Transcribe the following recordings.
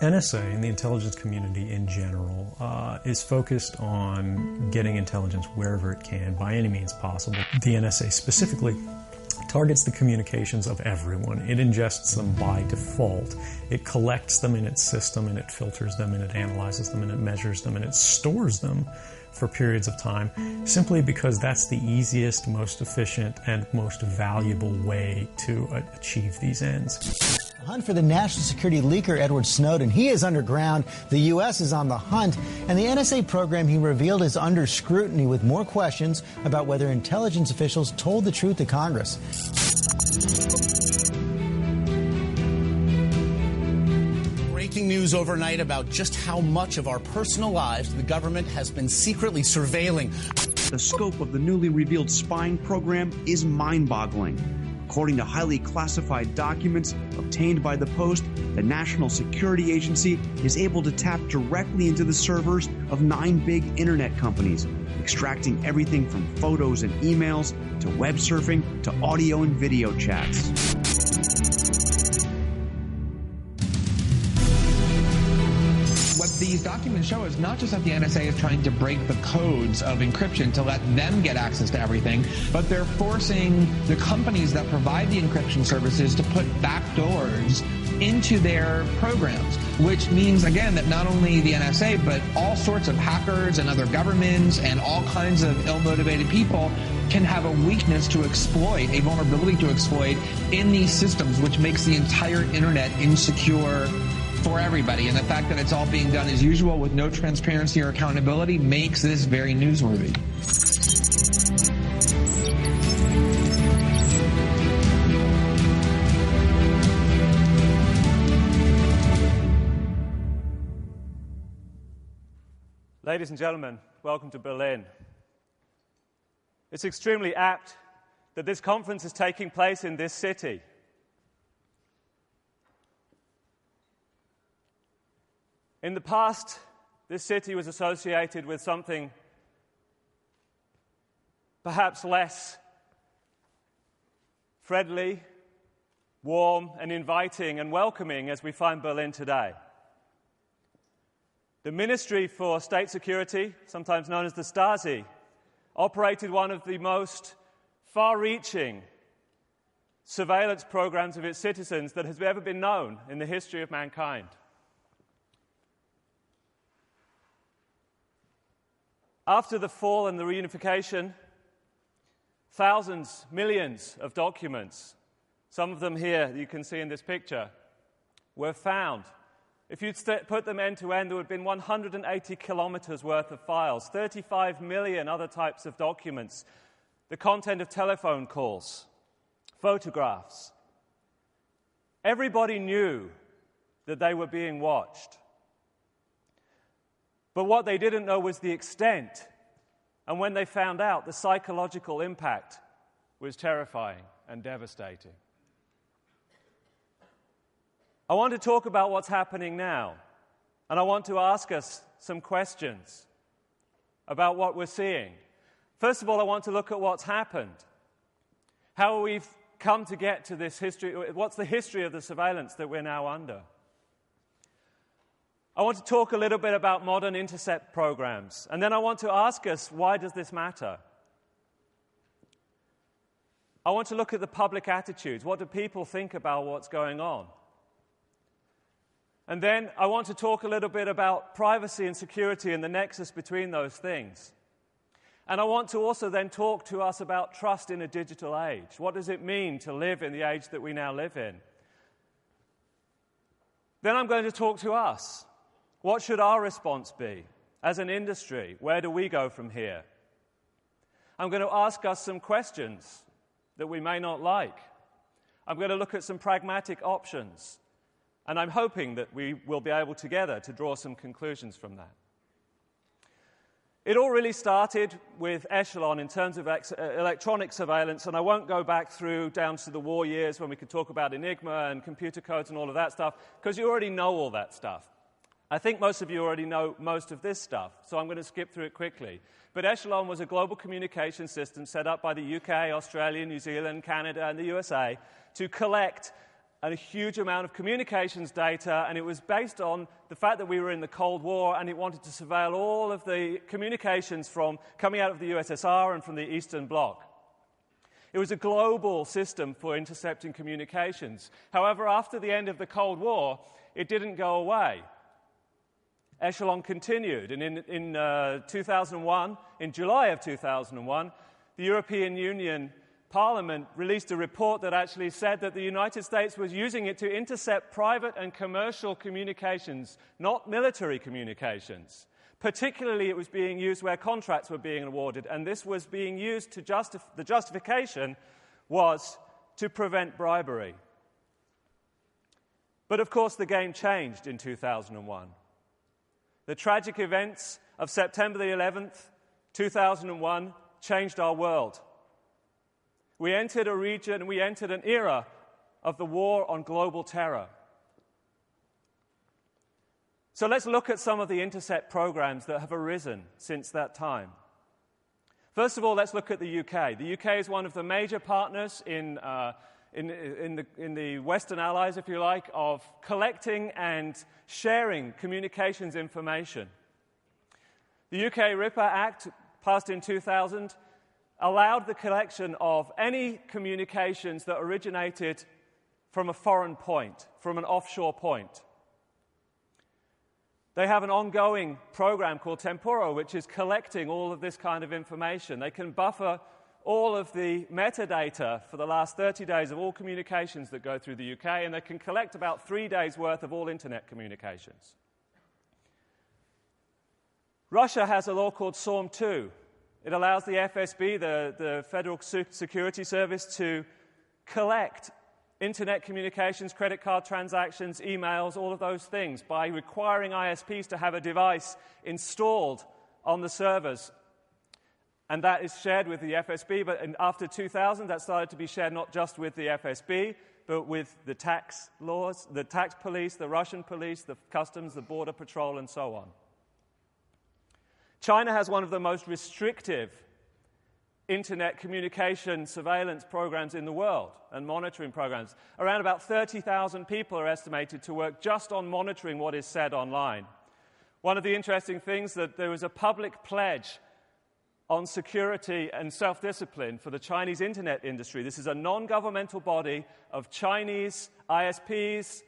NSA and the intelligence community in general is focused on getting intelligence wherever it can, by any means possible. The NSA specifically targets the communications of everyone. It ingests them by default. It collects them in its system, and it filters them, and it analyzes them, and it measures them, and it stores them for periods of time, simply because that's the easiest, most efficient, and most valuable way to achieve these ends. The hunt for the national security leaker Edward Snowden. He is underground. The U.S. is on the hunt. And the NSA program he revealed is under scrutiny, with more questions about whether intelligence officials told the truth to Congress. Breaking news overnight about just how much of our personal lives the government has been secretly surveilling. The scope of the newly revealed spying program is mind-boggling. According to highly classified documents obtained by the Post, the National Security Agency is able to tap directly into the servers of 9 big internet companies, extracting everything from photos and emails to web surfing to audio and video chats. What these documents show is not just that the NSA is trying to break the codes of encryption to let them get access to everything, but they're forcing the companies that provide the encryption services to put backdoors into their programs, which means, again, that not only the NSA, but all sorts of hackers and other governments and all kinds of ill-motivated people can have a weakness to exploit, a vulnerability to exploit in these systems, which makes the entire internet insecure for everybody. And the fact that it's all being done as usual with no transparency or accountability makes this very newsworthy. Ladies and gentlemen, welcome to Berlin. It's extremely apt that this conference is taking place in this city. In the past, this city was associated with something perhaps less friendly, warm, and inviting and welcoming as we find Berlin today. The Ministry for State Security, sometimes known as the Stasi, operated one of the most far-reaching surveillance programs of its citizens that has ever been known in the history of mankind. After the fall and the reunification, thousands, millions of documents, some of them here you can see in this picture, were found. If you'd put them end to end, there would have been 180 kilometers worth of files, 35 million other types of documents, the content of telephone calls, photographs. Everybody knew that they were being watched. But what they didn't know was the extent. And when they found out, the psychological impact was terrifying and devastating. I want to talk about what's happening now. And I want to ask us some questions about what we're seeing. First of all, I want to look at what's happened. How we've come to get to this history. What's the history of the surveillance that we're now under? I want to talk a little bit about modern Intercept programs, and then I want to ask us, why does this matter? I want to look at the public attitudes. What do people think about what's going on? And then I want to talk a little bit about privacy and security and the nexus between those things. And I want to also then talk to us about trust in a digital age. What does it mean to live in the age that we now live in? Then I'm going to talk to us. What should our response be as an industry? Where do we go from here? I'm going to ask us some questions that we may not like. I'm going to look at some pragmatic options. And I'm hoping that we will be able together to draw some conclusions from that. It all really started with Echelon in terms of electronic surveillance, and I won't go back through down to the war years when we could talk about Enigma and computer codes and all of that stuff, because you already know all that stuff. I think most of you already know most of this stuff, so I'm going to skip through it quickly. But Echelon was a global communication system set up by the UK, Australia, New Zealand, Canada, and the USA to collect and a huge amount of communications data, and it was based on the fact that we were in the Cold War, and it wanted to surveil all of the communications from coming out of the USSR and from the Eastern Bloc. It was a global system for intercepting communications. However, after the end of the Cold War, it didn't go away. Echelon continued, and in 2001, in July of 2001, the European Union Parliament released a report that actually said that the United States was using it to intercept private and commercial communications, not military communications. Particularly, it was being used where contracts were being awarded, and this was being used to the justification was to prevent bribery. But of course, the game changed in 2001. The tragic events of September the 11th, 2001, changed our world. We entered a region, we entered an era of the war on global terror. So let's look at some of the Intercept programs that have arisen since that time. First of all, let's look at the UK. The UK is one of the major partners in the Western Allies, if you like, of collecting and sharing communications information. The UK RIPA Act, passed in 2000, allowed the collection of any communications that originated from a foreign point, from an offshore point. They have an ongoing program called Tempora, which is collecting all of this kind of information. They can buffer all of the metadata for the last 30 days of all communications that go through the UK, and they can collect about 3 days' worth of all internet communications. Russia has a law called SORM 2. It allows the FSB, the Federal Security Service, to collect internet communications, credit card transactions, emails, all of those things by requiring ISPs to have a device installed on the servers. And that is shared with the FSB, but after 2000, that started to be shared not just with the FSB, but with the tax laws, the tax police, the Russian police, the customs, the border patrol, and so on. China has one of the most restrictive internet communication surveillance programs in the world and monitoring programs. Around about 30,000 people are estimated to work just on monitoring what is said online. One of the interesting things that there was a public pledge on security and self-discipline for the Chinese internet industry. This is a non-governmental body of Chinese ISPs,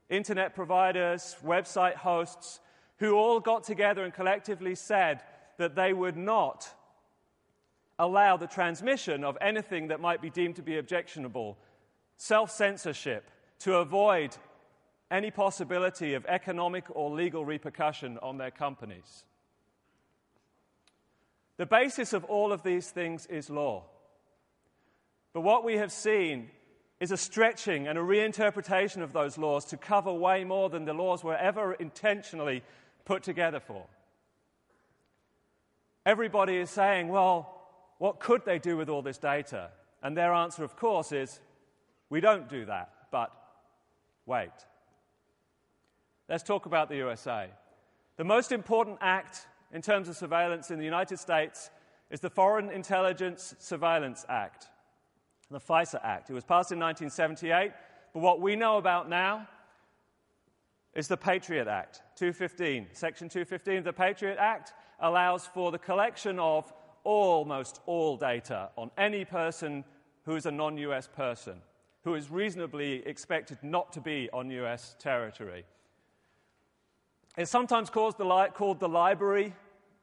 internet providers, website hosts, who all got together and collectively said that they would not allow the transmission of anything that might be deemed to be objectionable, self-censorship, to avoid any possibility of economic or legal repercussion on their companies. The basis of all of these things is law. But what we have seen is a stretching and a reinterpretation of those laws to cover way more than the laws were ever intentionally put together for. Everybody is saying, well, what could they do with all this data? And their answer, of course, is, we don't do that, but wait. Let's talk about the USA. The most important act in terms of surveillance in the United States is the Foreign Intelligence Surveillance Act, the FISA Act. It was passed in 1978, but what we know about now is the Patriot Act, 215. Section 215 of the Patriot Act allows for the collection of almost all data on any person who is a non-US person, who is reasonably expected not to be on US territory. It's sometimes called the library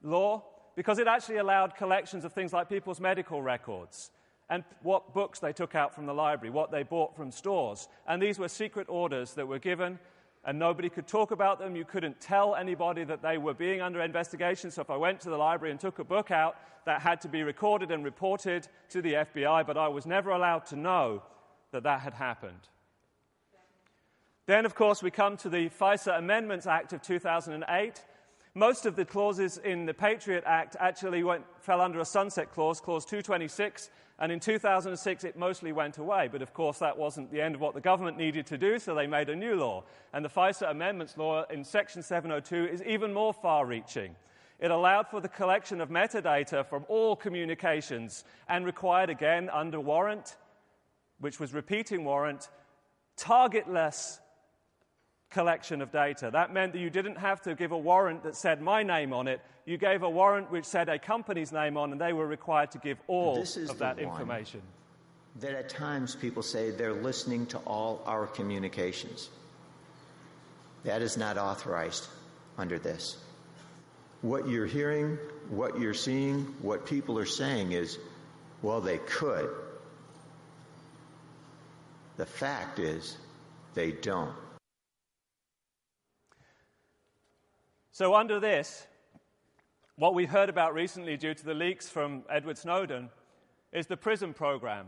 law because it actually allowed collections of things like people's medical records and what books they took out from the library, what they bought from stores. And these were secret orders that were given, and nobody could talk about them. You couldn't tell anybody that they were being under investigation. So if I went to the library and took a book out, that had to be recorded and reported to the FBI, but I was never allowed to know that that had happened. Then, of course, we come to the FISA Amendments Act of 2008. Most of the clauses in the Patriot Act actually fell under a sunset clause, Clause 226, and in 2006 it mostly went away. But, of course, that wasn't the end of what the government needed to do, so they made a new law. And the FISA Amendments Law in Section 702 is even more far-reaching. It allowed for the collection of metadata from all communications and required, again, under warrant, which was repeating warrant, targetless collection of data. That meant that you didn't have to give a warrant that said my name on it. You gave a warrant which said a company's name on, and they were required to give all of that information. That at times people say they're listening to all our communications. That is not authorized under this. What you're hearing, what you're seeing, what people are saying is, well, they could. The fact is, they don't. So under this, what we heard about recently due to the leaks from Edward Snowden is the PRISM program.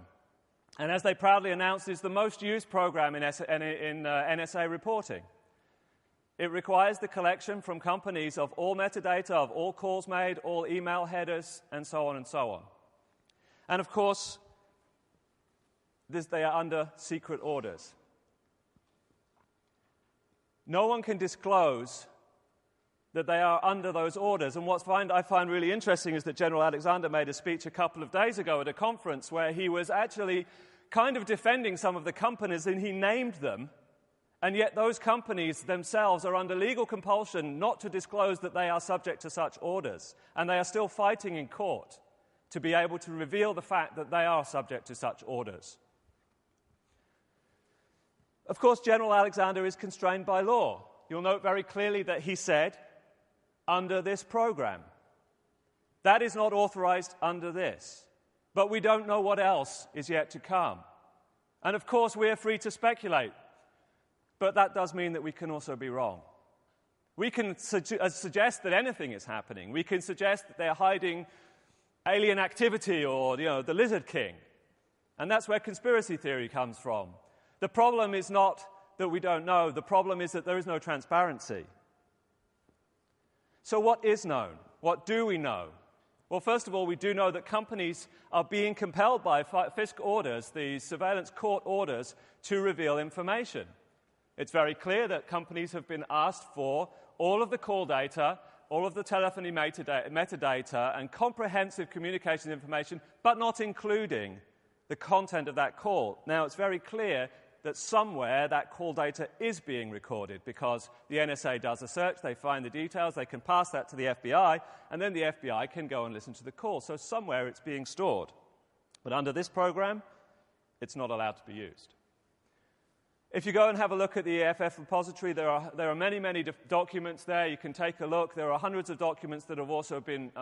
And as they proudly announced, is the most used program in NSA reporting. It requires the collection from companies of all metadata, of all calls made, all email headers, and so on and so on. And of course, they are under secret orders. No one can disclose that they are under those orders. And what I find really interesting is that General Alexander made a speech a couple of days ago at a conference where he was actually kind of defending some of the companies, and he named them. And yet those companies themselves are under legal compulsion not to disclose that they are subject to such orders. And they are still fighting in court to be able to reveal the fact that they are subject to such orders. Of course, General Alexander is constrained by law. You'll note very clearly that he said, under this program. That is not authorized under this. But we don't know what else is yet to come. And of course, we are free to speculate. But that does mean that we can also be wrong. We can suggest that anything is happening. We can suggest that they're hiding alien activity or, the Lizard King. And that's where conspiracy theory comes from. The problem is not that we don't know. The problem is that there is no transparency. So what is known? What do we know? Well, first of all, we do know that companies are being compelled by FISC orders, the surveillance court orders, to reveal information. It's very clear that companies have been asked for all of the call data, all of the telephony metadata, and comprehensive communications information, but not including the content of that call. Now, it's very clear that somewhere that call data is being recorded because the NSA does a search, they find the details, they can pass that to the FBI, and then the FBI can go and listen to the call. So somewhere it's being stored. But under this program, it's not allowed to be used. If you go and have a look at the EFF repository, there are many, many documents there. You can take a look. There are hundreds of documents that have also been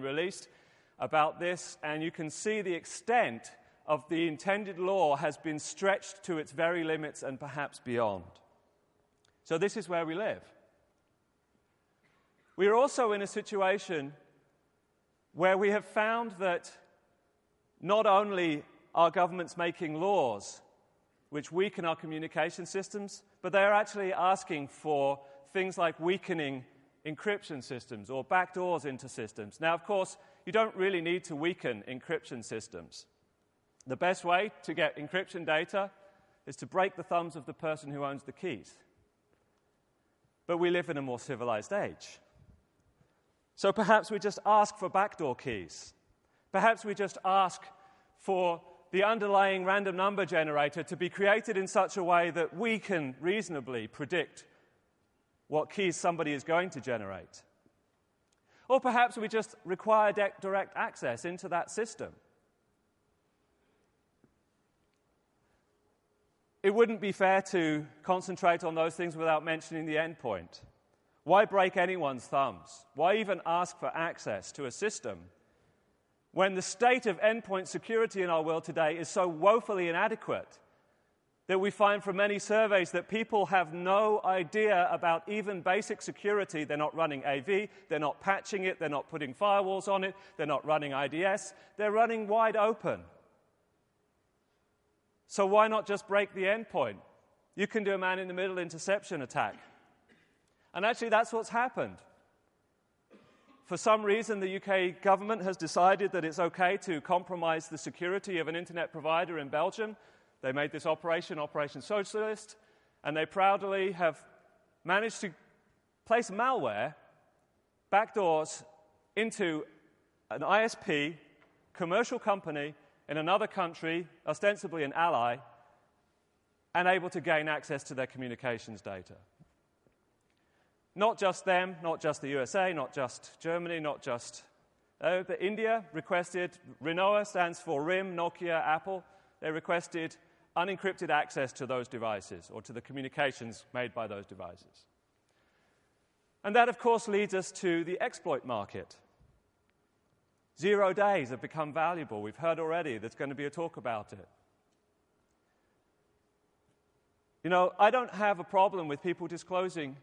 released about this, and you can see the extent of the intended law has been stretched to its very limits and perhaps beyond. So this is where we live. We are also in a situation where we have found that not only are governments making laws which weaken our communication systems, but they are actually asking for things like weakening encryption systems or backdoors into systems. Now, of course, you don't really need to weaken encryption systems. The best way to get encryption data is to break the thumbs of the person who owns the keys. But we live in a more civilized age. So perhaps we just ask for backdoor keys. Perhaps we just ask for the underlying random number generator to be created in such a way that we can reasonably predict what keys somebody is going to generate. Or perhaps we just require direct access into that system. It wouldn't be fair to concentrate on those things without mentioning the endpoint. Why break anyone's thumbs? Why even ask for access to a system when the state of endpoint security in our world today is so woefully inadequate that we find from many surveys that people have no idea about even basic security? They're not running AV, they're not patching it, they're not putting firewalls on it, they're not running IDS, they're running wide open. So why not just break the endpoint? You can do a man-in-the-middle interception attack. And actually, that's what's happened. For some reason, the UK government has decided that it's okay to compromise the security of an internet provider in Belgium. They made this Operation Socialist, and they proudly have managed to place malware, backdoors, into an ISP, commercial company, in another country, ostensibly an ally, and able to gain access to their communications data. Not just them, not just the USA, not just Germany, not just... but India requested, RINOA stands for RIM, Nokia, Apple. They requested unencrypted access to those devices, or to the communications made by those devices. And that, of course, leads us to the exploit market. 0 days have become valuable. We've heard already there's going to be a talk about it. You know, I don't have a problem with people disclosing,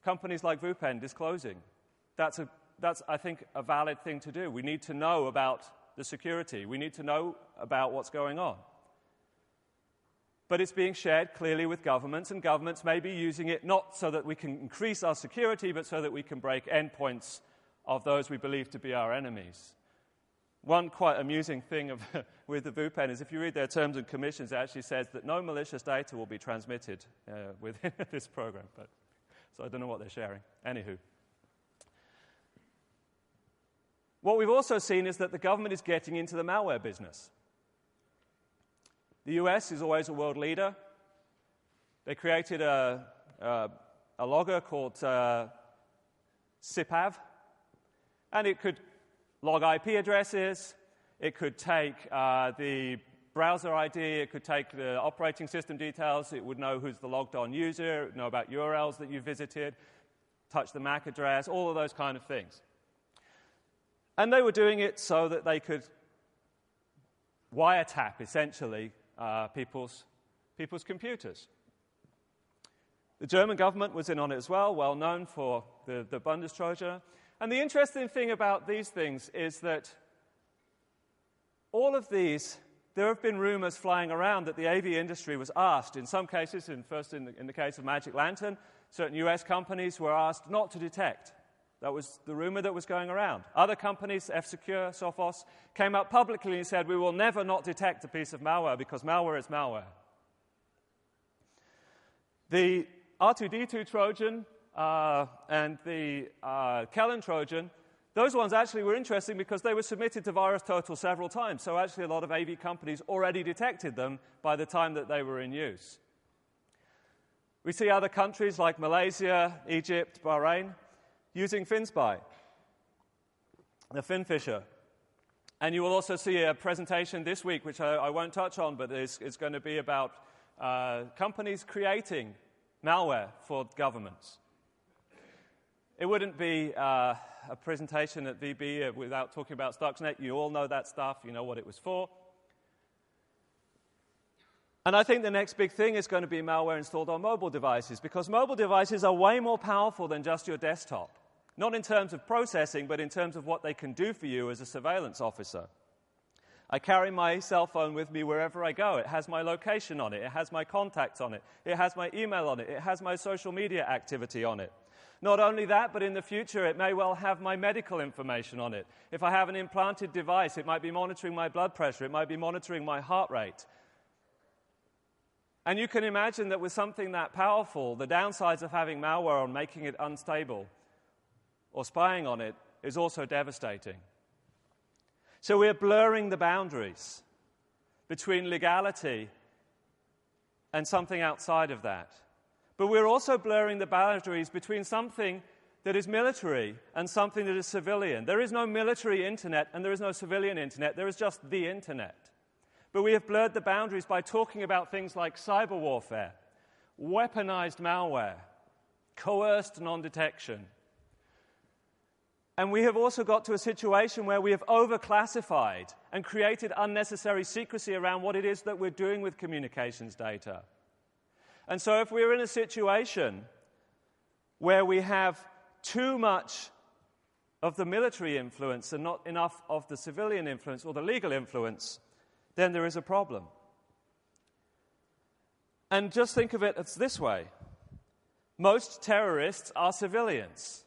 companies like VB2013 disclosing. That's, I think, a valid thing to do. We need to know about the security. We need to know about what's going on. But it's being shared clearly with governments, and governments may be using it not so that we can increase our security, but so that we can break endpoints of those we believe to be our enemies. One quite amusing thing with the VB2013 is if you read their terms and conditions, it actually says that no malicious data will be transmitted within this program. So I don't know what they're sharing. Anywho. What we've also seen is that the government is getting into the malware business. The US is always a world leader. They created a logger called SIPAV, and it could log IP addresses, it could take the browser ID, it could take the operating system details, it would know who's the logged on user, it would know about URLs that you visited, touch the MAC address, all of those kind of things. And they were doing it so that they could wiretap, essentially, people's computers. The German government was in on it as well, well known for the Bundestrojan. And the interesting thing about these things is that all of these, there have been rumors flying around that the AV industry was asked, in some cases, in the case of Magic Lantern, certain US companies were asked not to detect. That was the rumor that was going around. Other companies, F-Secure, Sophos, came out publicly and said, we will never not detect a piece of malware because malware is malware. The R2D2 Trojan and the Echelon Trojan, those ones actually were interesting because they were submitted to VirusTotal several times. So actually a lot of AV companies already detected them by the time that they were in use. We see other countries like Malaysia, Egypt, Bahrain, using FinSpy, the FinFisher. And you will also see a presentation this week, which I won't touch on, but it's going to be about companies creating malware for governments. It wouldn't be a presentation at VB without talking about Stuxnet. You all know that stuff. You know what it was for. And I think the next big thing is going to be malware installed on mobile devices, because mobile devices are way more powerful than just your desktop. Not in terms of processing, but in terms of what they can do for you as a surveillance officer. I carry my cell phone with me wherever I go. It has my location on it. It has my contacts on it. It has my email on it. It has my social media activity on it. Not only that, but in the future, it may well have my medical information on it. If I have an implanted device, it might be monitoring my blood pressure. It might be monitoring my heart rate. And you can imagine that with something that powerful, the downsides of having malware on making it unstable or spying on it is also devastating. So we're blurring the boundaries between legality and something outside of that. But we're also blurring the boundaries between something that is military and something that is civilian. There is no military internet and there is no civilian internet. There is just the internet. But we have blurred the boundaries by talking about things like cyber warfare, weaponized malware, coerced non-detection. And we have also got to a situation where we have overclassified and created unnecessary secrecy around what it is that we're doing with communications data. And so if we're in a situation where we have too much of the military influence and not enough of the civilian influence or the legal influence, then there is a problem. And just think of it as this way. Most terrorists are civilians.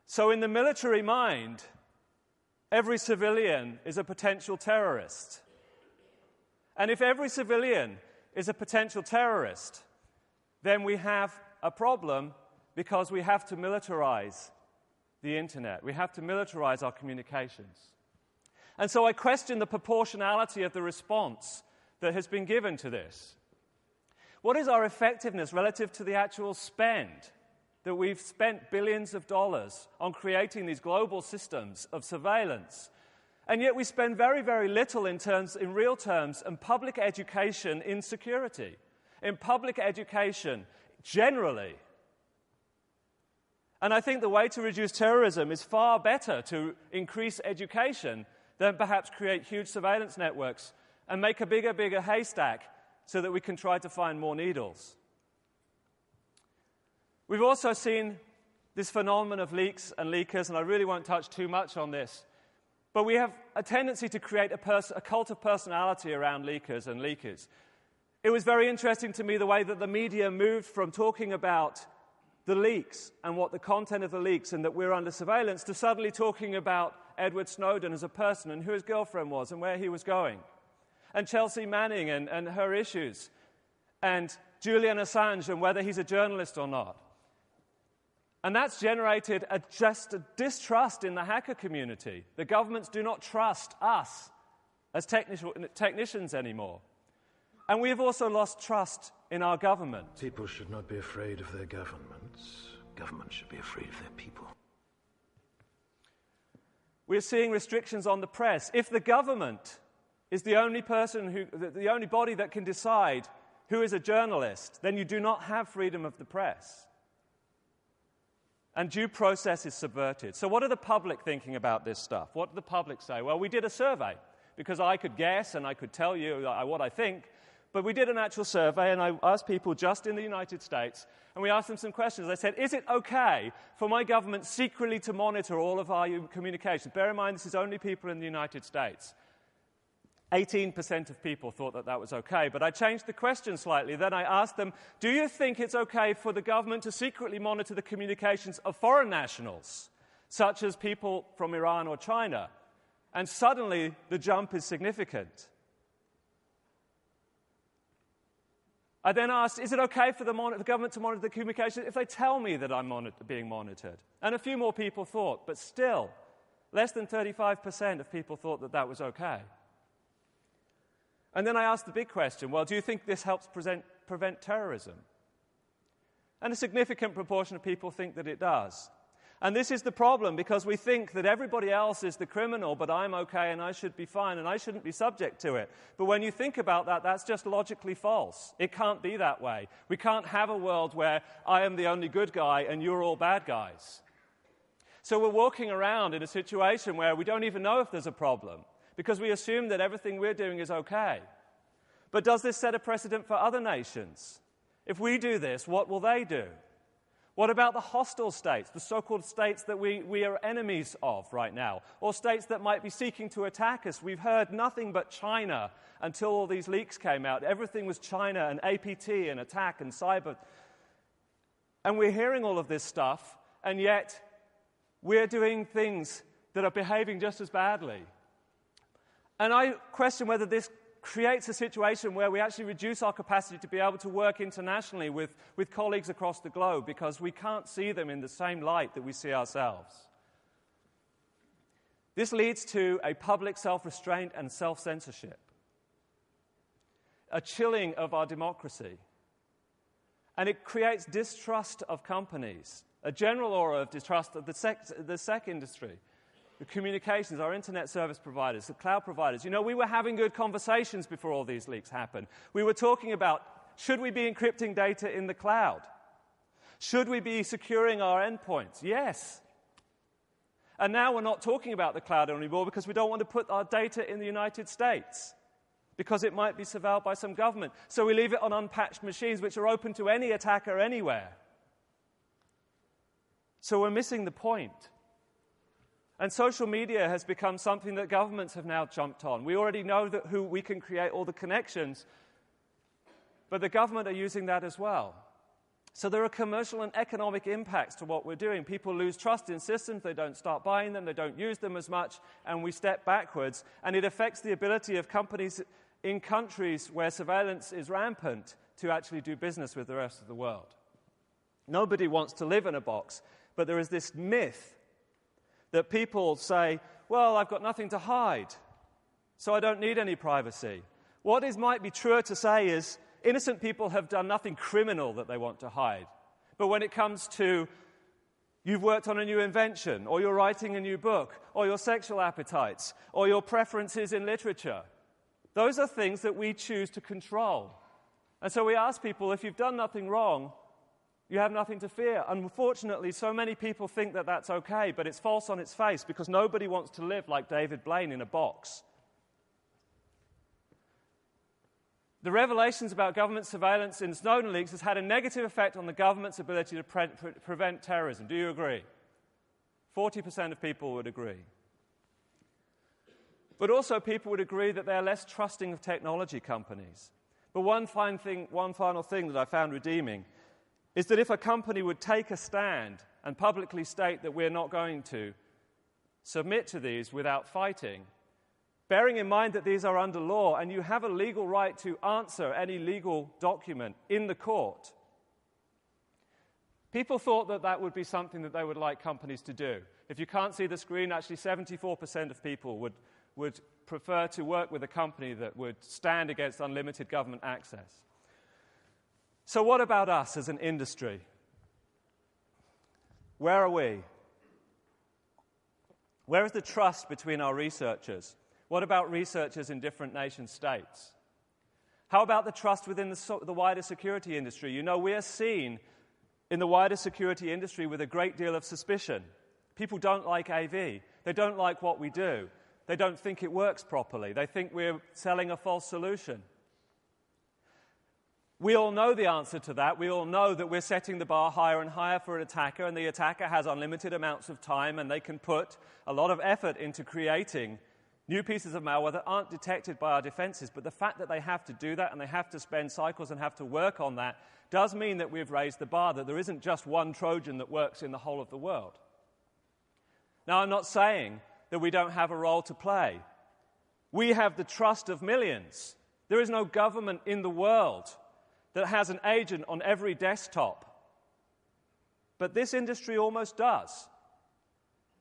So in the military mind, every civilian is a potential terrorist. And if every civilian is a potential terrorist, then we have a problem because we have to militarize the internet. We have to militarize our communications. And so I question the proportionality of the response that has been given to this? What is our effectiveness relative to the actual spend that we've spent billions of dollars on creating these global systems of surveillance? And yet we spend very, very little in real terms in public education in security, in public education generally. And I think the way to reduce terrorism is far better to increase education than perhaps create huge surveillance networks and make a bigger haystack so that we can try to find more needles. We've also seen this phenomenon of leaks and leakers, and I really won't touch too much on this, but we have a tendency to create a cult of personality around leakers and leakers. It was very interesting to me the way that the media moved from talking about the leaks and what the content of the leaks and that we're under surveillance to suddenly talking about Edward Snowden as a person and who his girlfriend was and where he was going, and Chelsea Manning and her issues, and Julian Assange and whether he's a journalist or not. And that's generated just a distrust in the hacker community. The governments do not trust us as technicians anymore. And we have also lost trust in our government. People should not be afraid of their governments. Governments should be afraid of their people. We're seeing restrictions on the press. If the government is the only body that can decide who is a journalist, then you do not have freedom of the press. And due process is subverted. So what are the public thinking about this stuff? What do the public say? Well, we did a survey, because I could guess and I could tell you what I think, but we did an actual survey, and I asked people just in the United States, and we asked them some questions. I said, is it okay for my government secretly to monitor all of our communications? Bear in mind, this is only people in the United States. 18% of people thought that that was okay, but I changed the question slightly. Then I asked them, do you think it's okay for the government to secretly monitor the communications of foreign nationals, such as people from Iran or China? And suddenly, the jump is significant. I then asked, is it okay for the government to monitor the communications if they tell me that I'm being monitored? And a few more people thought, but still, less than 35% of people thought that that was okay. And then I asked the big question, well, do you think this helps prevent terrorism? And a significant proportion of people think that it does. And this is the problem, because we think that everybody else is the criminal, but I'm okay and I should be fine and I shouldn't be subject to it. But when you think about that, that's just logically false. It can't be that way. We can't have a world where I am the only good guy and you're all bad guys. So we're walking around in a situation where we don't even know if there's a problem, because we assume that everything we're doing is okay. But does this set a precedent for other nations? If we do this, what will they do? What about the hostile states, the so-called states that we are enemies of right now, or states that might be seeking to attack us? We've heard nothing but China until all these leaks came out. Everything was China and APT and attack and cyber. And we're hearing all of this stuff, and yet we're doing things that are behaving just as badly. And I question whether this creates a situation where we actually reduce our capacity to be able to work internationally with colleagues across the globe, because we can't see them in the same light that we see ourselves. This leads to a public self-restraint and self-censorship, a chilling of our democracy, and it creates distrust of companies, a general aura of distrust of the tech industry. The communications, our internet service providers, the cloud providers. You know, we were having good conversations before all these leaks happened. We were talking about, should we be encrypting data in the cloud? Should we be securing our endpoints? Yes. And now we're not talking about the cloud anymore because we don't want to put our data in the United States, because it might be surveilled by some government. So we leave it on unpatched machines which are open to any attacker anywhere. So we're missing the point. And social media has become something that governments have now jumped on. We already know that who we can create all the connections, but the government are using that as well. So there are commercial and economic impacts to what we're doing. People lose trust in systems, they don't start buying them, they don't use them as much, and we step backwards. And it affects the ability of companies in countries where surveillance is rampant to actually do business with the rest of the world. Nobody wants to live in a box, but there is this myth that people say, well, I've got nothing to hide, so I don't need any privacy. What might be truer to say is innocent people have done nothing criminal that they want to hide. But when it comes to you've worked on a new invention, or you're writing a new book, or your sexual appetites, or your preferences in literature, those are things that we choose to control. And so we ask people, if you've done nothing wrong, you have nothing to fear. Unfortunately, so many people think that that's okay, but it's false on its face because nobody wants to live like David Blaine in a box. The revelations about government surveillance in Snowden leaks has had a negative effect on the government's ability to prevent terrorism. Do you agree? 40% of people would agree. But also people would agree that they're less trusting of technology companies. But one final thing that I found redeeming is that if a company would take a stand and publicly state that we're not going to submit to these without fighting, bearing in mind that these are under law and you have a legal right to answer any legal document in the court, people thought that that would be something that they would like companies to do. If you can't see the screen, actually 74% of people would prefer to work with a company that would stand against unlimited government access. So what about us as an industry? Where are we? Where is the trust between our researchers? What about researchers in different nation states? How about the trust within the wider security industry? You know, we are seen in the wider security industry with a great deal of suspicion. People don't like AV. They don't like what we do. They don't think it works properly. They think we're selling a false solution. We all know the answer to that. We all know that we're setting the bar higher and higher for an attacker, and the attacker has unlimited amounts of time, and they can put a lot of effort into creating new pieces of malware that aren't detected by our defenses. But the fact that they have to do that and they have to spend cycles and have to work on that does mean that we've raised the bar, that there isn't just one Trojan that works in the whole of the world. Now, I'm not saying that we don't have a role to play. We have the trust of millions. There is no government in the world that has an agent on every desktop. But this industry almost does.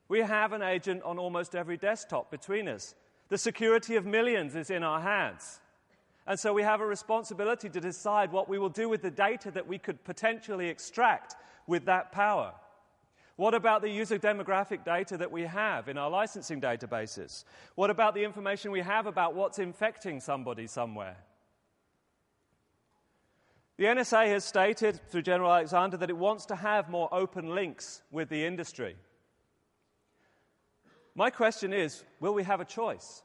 We have an agent on almost every desktop between us. The security of millions is in our hands. And so we have a responsibility to decide what we will do with the data that we could potentially extract with that power. What about the user demographic data that we have in our licensing databases? What about the information we have about what's infecting somebody somewhere? The NSA has stated, through General Alexander, that it wants to have more open links with the industry. My question is, will we have a choice?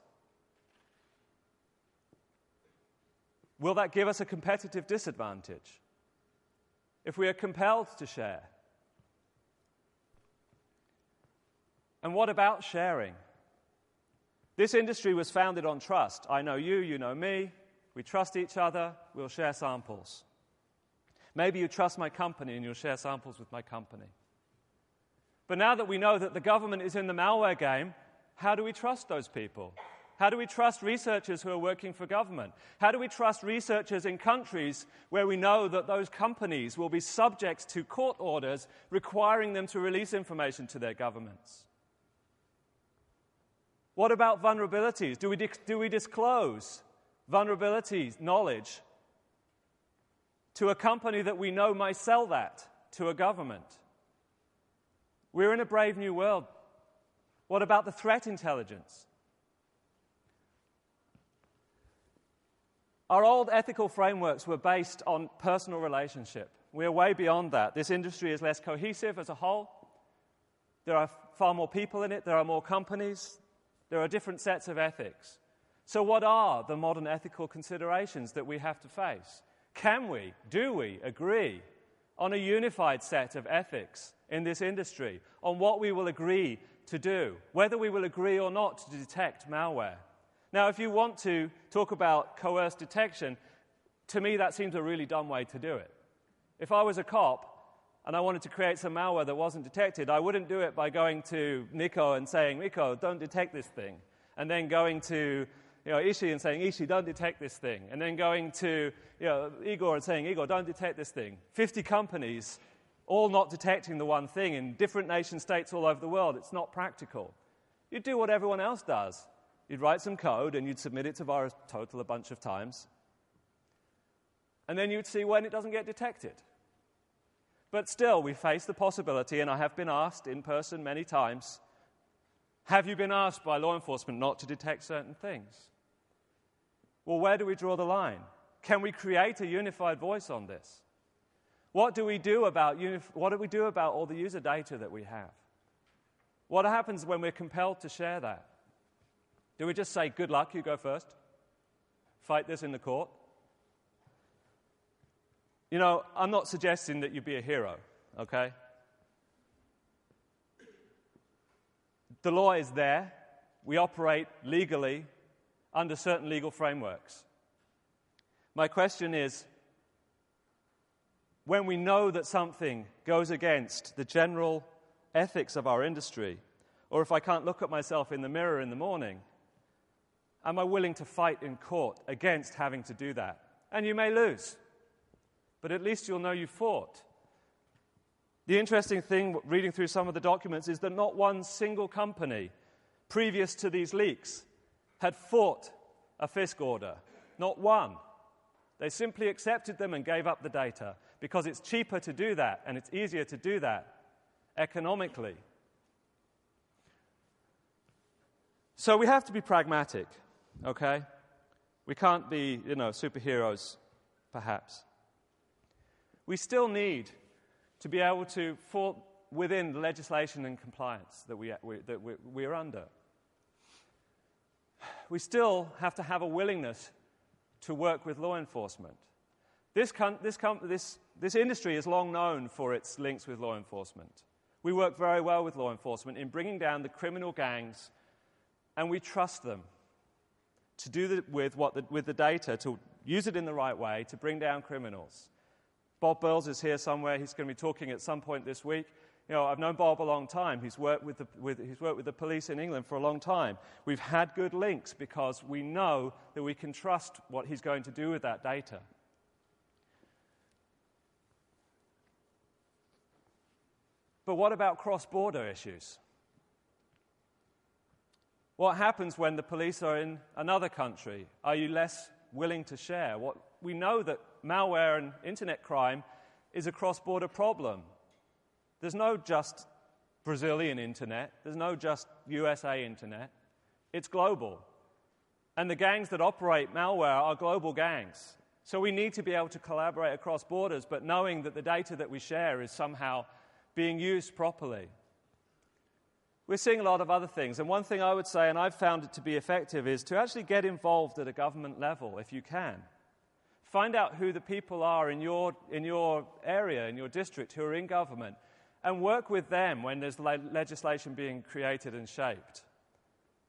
Will that give us a competitive disadvantage if we are compelled to share? And what about sharing? This industry was founded on trust. I know you, you know me. We trust each other. We'll share samples. Maybe you trust my company and you'll share samples with my company. But now that we know that the government is in the malware game, how do we trust those people? How do we trust researchers who are working for government? How do we trust researchers in countries where we know that those companies will be subject to court orders requiring them to release information to their governments? What about vulnerabilities? Do we disclose vulnerabilities, knowledge, to a company that we know might sell that to a government? We're in a brave new world. What about the threat intelligence? Our old ethical frameworks were based on personal relationship. We are way beyond that. This industry is less cohesive as a whole. There are far more people in it. There are more companies. There are different sets of ethics. So what are the modern ethical considerations that we have to face? Do we agree on a unified set of ethics in this industry, on what we will agree to do, whether we will agree or not to detect malware? Now, if you want to talk about coerced detection, to me that seems a really dumb way to do it. If I was a cop and I wanted to create some malware that wasn't detected, I wouldn't do it by going to Nico and saying, Nico, don't detect this thing, and then going to Ishi and saying, Ishi, don't detect this thing, and then going to Igor and saying, Igor, don't detect this thing. 50 companies all not detecting the one thing in different nation states all over the world. It's not practical. You do what everyone else does. You'd write some code and you'd submit it to VirusTotal a bunch of times. And then you'd see when it doesn't get detected. But still, we face the possibility, and I have been asked in person many times, have you been asked by law enforcement not to detect certain things? Well, where do we draw the line? Can we create a unified voice on this? What do we do about all the user data that we have? What happens when we're compelled to share that? Do we just say, good luck, you go first? Fight this in the court? You know, I'm not suggesting that you be a hero, okay? The law is there. We operate legally under certain legal frameworks. My question is, when we know that something goes against the general ethics of our industry, or if I can't look at myself in the mirror in the morning, am I willing to fight in court against having to do that? And you may lose, but at least you'll know you fought. The interesting thing, reading through some of the documents, is that not one single company previous to these leaks had fought a FISC order. Not one. They simply accepted them and gave up the data because it's cheaper to do that and it's easier to do that economically. So we have to be pragmatic, okay? We can't be, superheroes, perhaps. We still need to be able to fall within the legislation and compliance that we are under. We still have to have a willingness to work with law enforcement. This industry is long known for its links with law enforcement. We work very well with law enforcement in bringing down the criminal gangs, and we trust them to do with the data, to use it in the right way, to bring down criminals. Bob Burls is here somewhere. He's going to be talking at some point this week. I've known Bob a long time. He's worked with the police in England for a long time. We've had good links because we know that we can trust what he's going to do with that data. But what about cross-border issues? What happens when the police are in another country? Are you less willing to share? We know that malware and internet crime is a cross-border problem. There's no just Brazilian internet. There's no just USA internet. It's global. And the gangs that operate malware are global gangs. So we need to be able to collaborate across borders, but knowing that the data that we share is somehow being used properly. We're seeing a lot of other things. And one thing I would say, and I've found it to be effective, is to actually get involved at a government level if you can. Find out who the people are in your area, in your district, who are in government, and work with them when there's legislation being created and shaped.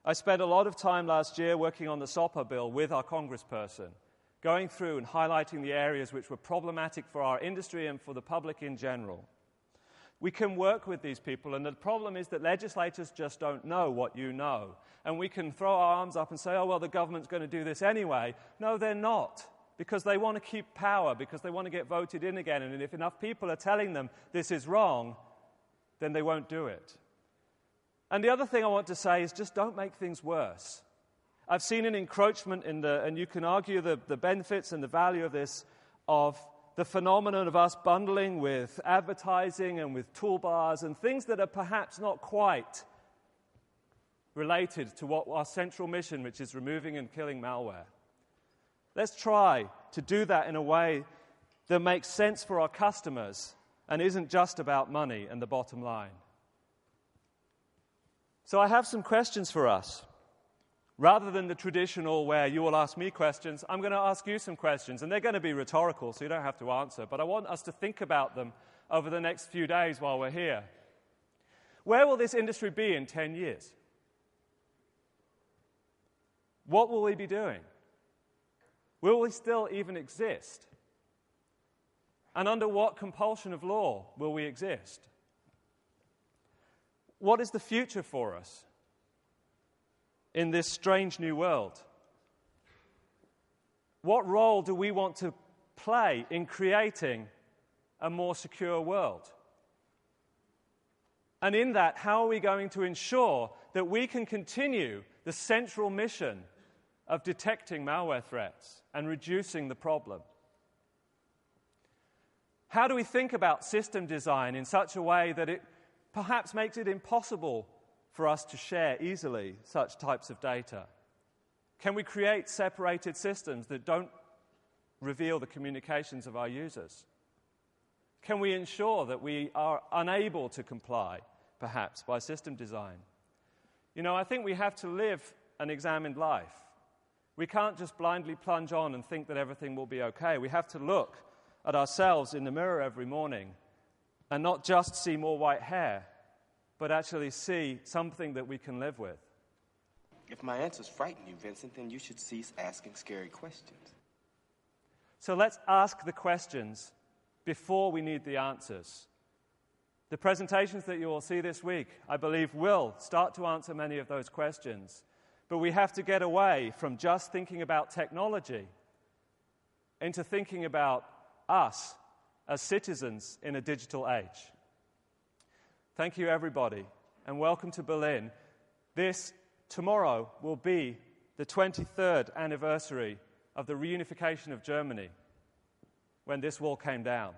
I spent a lot of time last year working on the SOPA bill with our congressperson, going through and highlighting the areas which were problematic for our industry and for the public in general. We can work with these people, and the problem is that legislators just don't know what you know. And we can throw our arms up and say, oh, well, the government's going to do this anyway. No, they're not, because they want to keep power, because they want to get voted in again. And if enough people are telling them this is wrong, then they won't do it. And the other thing I want to say is just don't make things worse. I've seen an encroachment and you can argue the benefits and the value of this, of the phenomenon of us bundling with advertising and with toolbars and things that are perhaps not quite related to what our central mission, which is removing and killing malware. Let's try to do that in a way that makes sense for our customers and isn't just about money and the bottom line. So I have some questions for us. Rather than the traditional where you will ask me questions, I'm going to ask you some questions, and they're going to be rhetorical, so you don't have to answer, but I want us to think about them over the next few days while we're here. Where will this industry be in 10 years? What will we be doing? Will we still even exist? And under what compulsion of law will we exist? What is the future for us in this strange new world? What role do we want to play in creating a more secure world? And in that, how are we going to ensure that we can continue the central mission of detecting malware threats and reducing the problem. How do we think about system design in such a way that it perhaps makes it impossible for us to share easily such types of data? Can we create separated systems that don't reveal the communications of our users? Can we ensure that we are unable to comply, perhaps, by system design? You know, I think we have to live an examined life. We can't just blindly plunge on and think that everything will be okay. We have to look at ourselves in the mirror every morning and not just see more white hair, but actually see something that we can live with. If my answers frighten you, Vincent, then you should cease asking scary questions. So let's ask the questions before we need the answers. The presentations that you will see this week, I believe, will start to answer many of those questions. But we have to get away from just thinking about technology into thinking about us as citizens in a digital age. Thank you, everybody, and welcome to Berlin. Tomorrow will be the 23rd anniversary of the reunification of Germany when this wall came down.